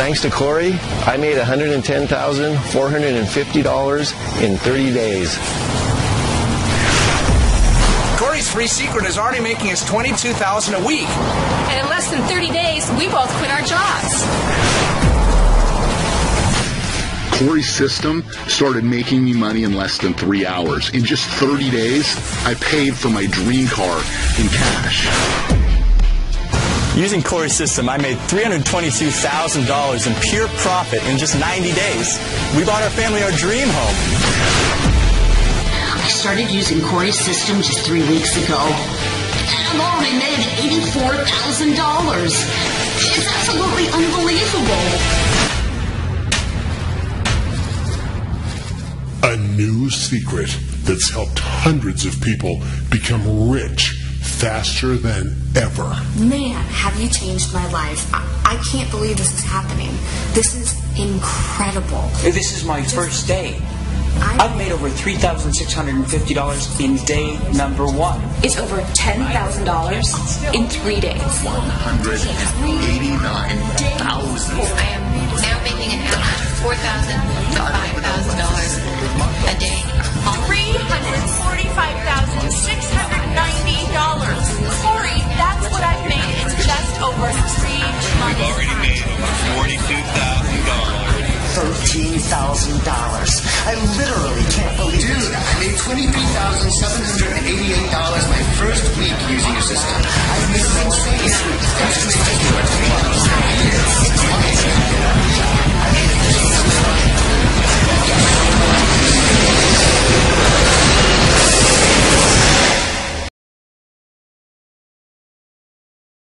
Thanks to Corey, I made $110,450 in 30 days. Corey's free secret is already making us $22,000 a week. And in less than 30 days, we both quit our jobs. Corey's system started making me money in less than 3 hours. In just 30 days, I paid for my dream car in cash. Using Corey's system, I made $322,000 in pure profit in just 90 days. We bought our family our dream home. I started using Corey's system just 3 weeks ago. And I've already made $84,000. It's absolutely unbelievable. A new secret that's helped hundreds of people become rich faster than ever. Man, have you changed my life. I can't believe this is happening. This is incredible. This is my first day. I've made over $3,650 in day number 1. It's over $10,000 in 3 days. $189,000. I am now making an average of $4,000 to $5,000 a day. $345,690. Corey, that's what I've made in just over 3 months. We've already made over $42,000. $13,000. I literally can't believe it. Dude, I made $23,788 my first week using your system. I've